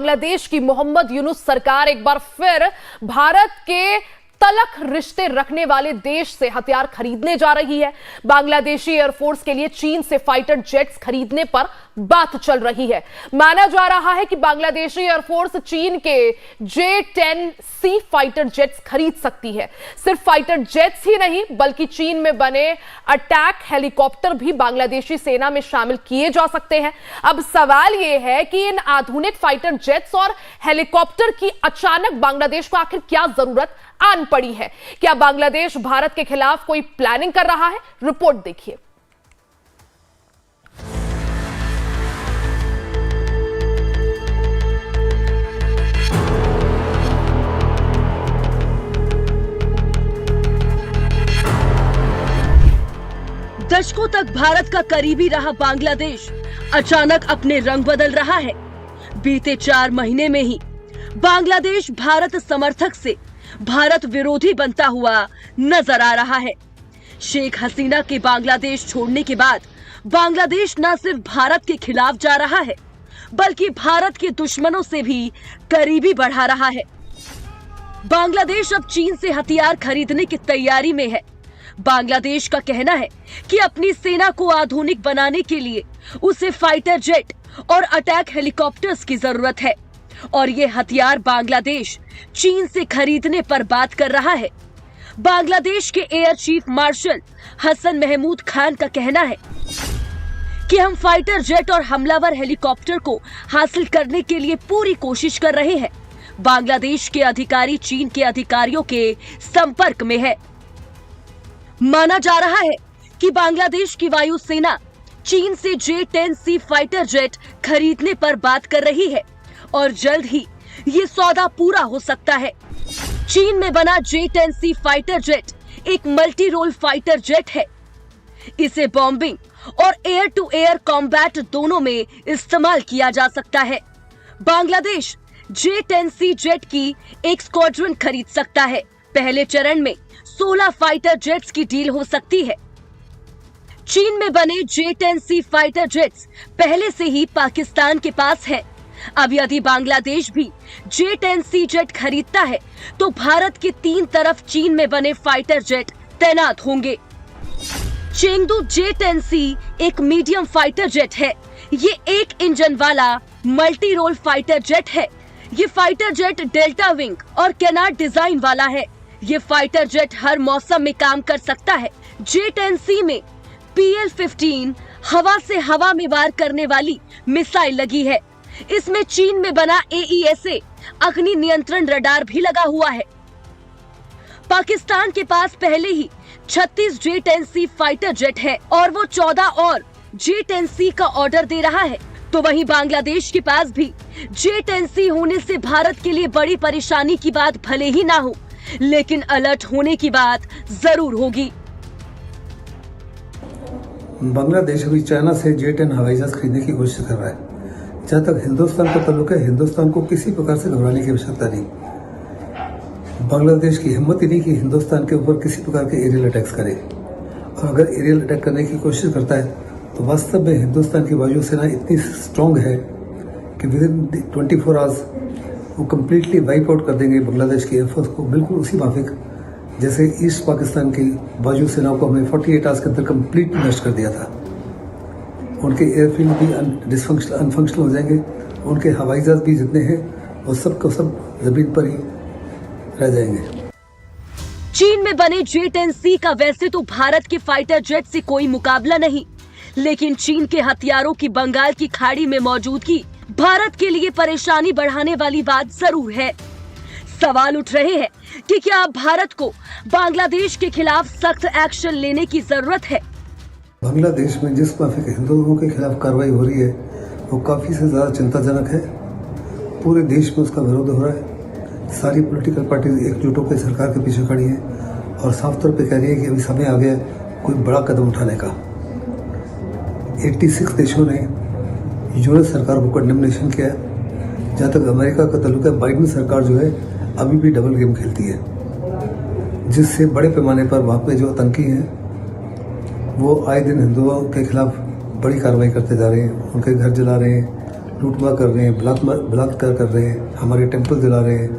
बांग्लादेश की मोहम्मद यूनुस सरकार एक बार फिर भारत के तलख रिश्ते रखने वाले देश से हथियार खरीदने जा रही है। बांग्लादेशी एयरफोर्स के लिए चीन से फाइटर जेट्स खरीदने पर बात चल रही है। माना जा रहा है कि बांग्लादेशी एयरफोर्स चीन के J-10C फाइटर जेट्स खरीद सकती है। सिर्फ फाइटर जेट्स ही नहीं बल्कि चीन में बने अटैक हेलीकॉप्टर भी बांग्लादेशी सेना में शामिल किए जा सकते हैं। अब सवाल यह है कि इन आधुनिक फाइटर जेट्स और हेलीकॉप्टर की अचानक बांग्लादेश को आखिर क्या जरूरत आन पड़ी है? क्या बांग्लादेश भारत के खिलाफ कोई प्लानिंग कर रहा है? रिपोर्ट देखिए। दशकों तक भारत का करीबी रहा बांग्लादेश अचानक अपने रंग बदल रहा है। बीते 4 महीने में ही बांग्लादेश भारत समर्थक से भारत विरोधी बनता हुआ नजर आ रहा है। शेख हसीना के बांग्लादेश छोड़ने के बाद बांग्लादेश न सिर्फ भारत के खिलाफ जा रहा है बल्कि भारत के दुश्मनों से भी करीबी बढ़ा रहा है। बांग्लादेश अब चीन से हथियार खरीदने की तैयारी में है। बांग्लादेश का कहना है कि अपनी सेना को आधुनिक बनाने के लिए उसे फाइटर जेट और अटैक हेलीकॉप्टर्स की जरूरत है और ये हथियार बांग्लादेश चीन से खरीदने पर बात कर रहा है। बांग्लादेश के air chief marshal Hasan Mahmood Khan का कहना है कि हम फाइटर जेट और हमलावर हेलीकॉप्टर को हासिल करने के लिए पूरी कोशिश कर रहे हैं। बांग्लादेश के अधिकारी चीन के अधिकारियों के संपर्क में है। माना जा रहा है कि बांग्लादेश की वायुसेना चीन से J-10C फाइटर जेट खरीदने पर बात कर रही है और जल्द ही ये सौदा पूरा हो सकता है। चीन में बना J-10C फाइटर जेट एक मल्टी रोल फाइटर जेट है। इसे बॉम्बिंग और एयर टू एयर कॉम्बैट दोनों में इस्तेमाल किया जा सकता है। बांग्लादेश J-10C जेट की एक स्क्वाड्रन खरीद सकता है। पहले चरण में 16 फाइटर जेट्स की डील हो सकती है। चीन में बने J-10C फाइटर जेट्स पहले से ही पाकिस्तान के पास है। अब यदि बांग्लादेश भी J-10C जेट खरीदता है तो भारत के 3 तरफ चीन में बने फाइटर जेट तैनात होंगे। चेंगडू J-10C एक मीडियम फाइटर जेट है। ये 1 इंजन वाला मल्टी रोल फाइटर जेट है। ये फाइटर जेट डेल्टा विंग और कैनार्ड डिजाइन वाला है। ये फाइटर जेट हर मौसम में काम कर सकता है। J-10C में PL-15 हवा से हवा में वार करने वाली मिसाइल लगी है। इसमें चीन में बना AESA अग्नि नियंत्रण रडार भी लगा हुआ है। पाकिस्तान के पास पहले ही 36 J-10C फाइटर जेट है और वो 14 और J-10C का ऑर्डर दे रहा है। तो वहीं बांग्लादेश के पास भी J-10C होने से भारत के लिए बड़ी परेशानी की बात भले ही ना हो, लेकिन अलर्ट होने की बात जरूर होगी। बांग्लादेश अभी चाइना से J-10 हवाई जहाज खरीदने की कोशिश कर रहा है। जहाँ तक हिंदुस्तान का ताल्लुक है, हिंदुस्तान को किसी प्रकार से घबराने की आवश्यकता नहीं। बांग्लादेश की हिम्मत ही नहीं कि हिंदुस्तान के ऊपर किसी प्रकार के एरियल अटैक्स करे और अगर एरियल अटैक करने की कोशिश करता है तो वास्तव में हिंदुस्तान की वायुसेना इतनी स्ट्रॉन्ग है कि विदिन 24 आवर्स वो कम्प्लीटली वाइप आउट कर देंगे बांग्लादेश की एयरफोर्स को, बिल्कुल उसी माफिक जैसे ईस्ट पाकिस्तान की वायुसेना को हमने 48 आवर्स के अंदर कम्प्लीट नष्ट कर दिया था। उनके एयरफील्ड भी अनफंक्शनल हो जाएंगे, उनके हवाई जहाज भी जितने हैं वो सब को सब जमीन पर ही रह जाएंगे। चीन में बने J-10C का वैसे तो भारत के फाइटर जेट से कोई मुकाबला नहीं, लेकिन चीन के हथियारों की बंगाल की खाड़ी में मौजूदगी भारत के लिए परेशानी बढ़ाने वाली बात जरूर है। सवाल उठ रहे हैं कि क्या भारत को बांग्लादेश के खिलाफ सख्त एक्शन लेने की जरूरत है? बांग्लादेश में जिस माफिक हिंदुओं के खिलाफ कार्रवाई हो रही है वो काफी से ज्यादा चिंताजनक है। पूरे देश में उसका विरोध हो रहा है। सारी पॉलिटिकल पार्टीज एकजुट होकर सरकार के पीछे खड़ी हैं और साफ तौर पे कह रही है कि अभी समय आ गया कोई बड़ा कदम उठाने का। 86 देशों ने यूएस सरकार को कंडेमनेशन किया है। जहाँ तक अमेरिका का ताल्लुक है, बाइडेन सरकार जो है अभी भी डबल गेम खेलती है, जिससे बड़े पैमाने पर वहाँ पे जो आतंकी हैं वो आए दिन हिंदुओं के खिलाफ बड़ी कार्रवाई करते जा रहे हैं, उनके घर जला रहे हैं, लूटमार कर रहे हैं, बलात्कार कर रहे हैं, हमारे टेम्पल जला रहे हैं,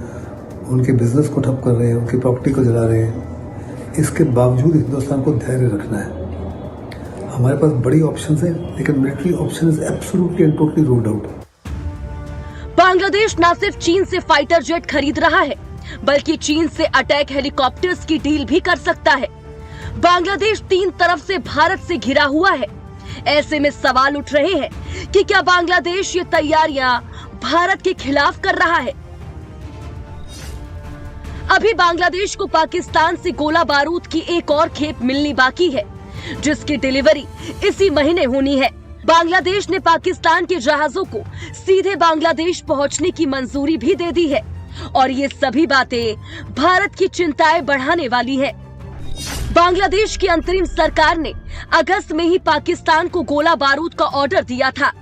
उनके बिजनेस को ठप कर रहे हैं, उनकी प्रॉपर्टी को जला रहे हैं। इसके बावजूद हिंदुस्तान को धैर्य रखना है। हमारे पास बड़ी ऑप्शंस हैं, लेकिन military option is absolutely and totally ruled out. Bangladesh न सिर्फ चीन से फाइटर जेट खरीद रहा है, बल्कि चीन से अटैक हेलीकॉप्टर्स की डील भी कर सकता है। बांग्लादेश 3 तरफ से भारत से घिरा हुआ है। ऐसे में सवाल उठ रहे हैं कि क्या बांग्लादेश ये तैयारियां भारत के खिलाफ कर रहा है। अभी बांग्लादेश को पाकिस्तान से गोला बारूद की एक और खेप मिलनी बाकी है, जिसकी डिलीवरी इसी महीने होनी है। बांग्लादेश ने पाकिस्तान के जहाजों को सीधे बांग्लादेश पहुंचने की मंजूरी भी दे दी है और ये सभी बातें भारत की चिंताएं बढ़ाने वाली है। बांग्लादेश की अंतरिम सरकार ने अगस्त में ही पाकिस्तान को गोला बारूद का ऑर्डर दिया था।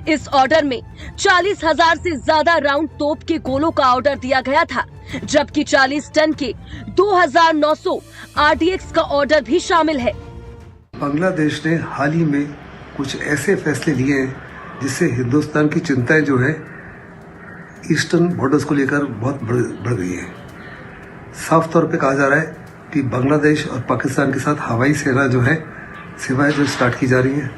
इस ऑर्डर में 40,000 से ज्यादा राउंड तोप के गोलों का ऑर्डर दिया गया था, जबकि 40 टन के 2,900 RDX का ऑर्डर भी शामिल है। बांग्लादेश ने हाल ही में कुछ ऐसे फैसले लिए हैं जिससे हिंदुस्तान की चिंताएं जो है ईस्टर्न बॉर्डर्स को लेकर बहुत बढ़ गई है। साफ तौर पे कहा जा रहा है कि बांग्लादेश और पाकिस्तान के साथ हवाई सेना जो है सेवाएं जो स्टार्ट की जा रही हैं।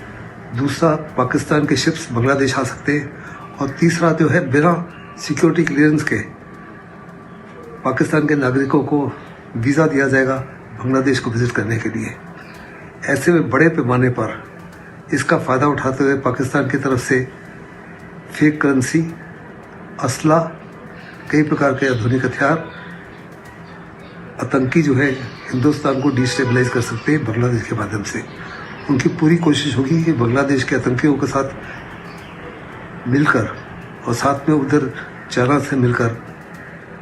दूसरा, पाकिस्तान के शिप्स बांग्लादेश आ सकते हैं। और तीसरा जो है, बिना सिक्योरिटी क्लियरेंस के पाकिस्तान के नागरिकों को वीज़ा दिया जाएगा बांग्लादेश को विजिट करने के लिए। ऐसे में बड़े पैमाने पर इसका फ़ायदा उठाते हुए पाकिस्तान की तरफ से फेक करेंसी, असला, कई प्रकार के आधुनिक हथियार, आतंकी जो है हिंदुस्तान को डिस्टेबलाइज कर सकते हैं बांग्लादेश के माध्यम से। उनकी पूरी कोशिश होगी कि बांग्लादेश के आतंकियों के साथ मिलकर और साथ में उधर चाइना से मिलकर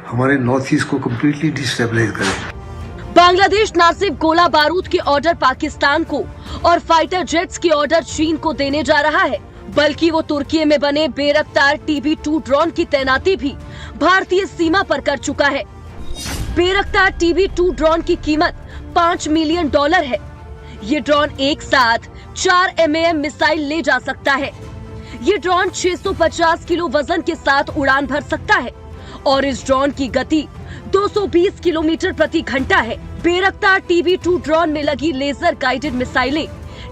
हमारे नॉर्थ ईस्ट को कम्प्लीटली डिस्टेबलाइज करें। बांग्लादेश न सिर्फ गोला बारूद के ऑर्डर पाकिस्तान को और फाइटर जेट्स के ऑर्डर चीन को देने जा रहा है, बल्कि वो तुर्की में बने बेरख्तार TB2 ड्रोन की तैनाती भी भारतीय सीमा पर कर चुका है। बेरख्तार TB2 ड्रोन की कीमत $5 मिलियन है। ये ड्रोन एक साथ 4 MAM मिसाइल ले जा सकता है। ये ड्रोन 650 किलो वजन के साथ उड़ान भर सकता है और इस ड्रोन की गति 220 किलोमीटर प्रति घंटा है। बेरख्तार TB2 ड्रोन में लगी लेजर गाइडेड मिसाइलें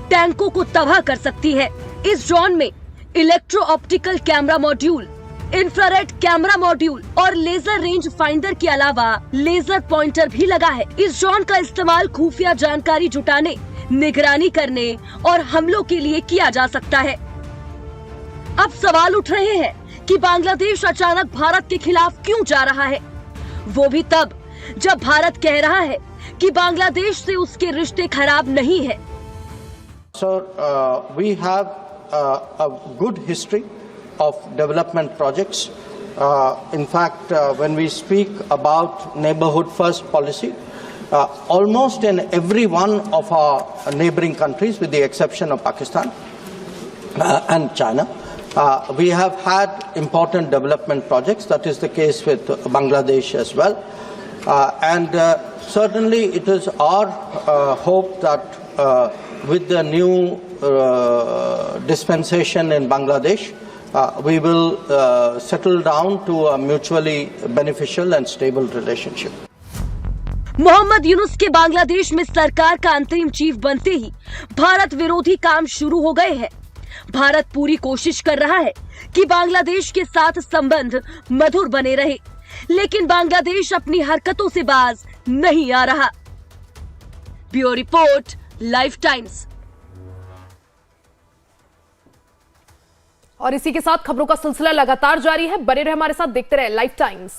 टैंकों को तबाह कर सकती है। इस ड्रोन में electro optical camera module, infrared camera module और लेजर रेंज फाइंडर के अलावा लेजर पॉइंटर भी लगा है। इस ड्रोन का इस्तेमाल खुफिया जानकारी जुटाने, निगरानी करने और हमलों के लिए किया जा सकता है। अब सवाल उठ रहे हैं कि बांग्लादेश अचानक भारत के खिलाफ क्यों जा रहा है, वो भी तब जब भारत कह रहा है कि बांग्लादेश से उसके रिश्ते खराब नहीं है। We have a good history of development projects. In fact, when we speak about neighborhood first policy, almost in every one of our neighboring countries, with the exception of Pakistan and China, we have had important development projects. That is the case with Bangladesh as well. And certainly it is our hope that with the new dispensation in Bangladesh, we will settle down to a mutually beneficial and stable relationship. Mohammad Yunus के बांग्लादेश में सरकार का अंतरिम chief बनते ही भारत विरोधी काम शुरू हो गए हैं। भारत पूरी कोशिश कर रहा है कि बांग्लादेश के साथ संबंध मधुर बने रहे, लेकिन बांग्लादेश अपनी हरकतों से बाज नहीं आ रहा। Bureau report, life times. और इसी के साथ खबरों का सिलसिला लगातार जारी है। बने रहे हमारे साथ, देखते रहे लाइफ टाइम्स।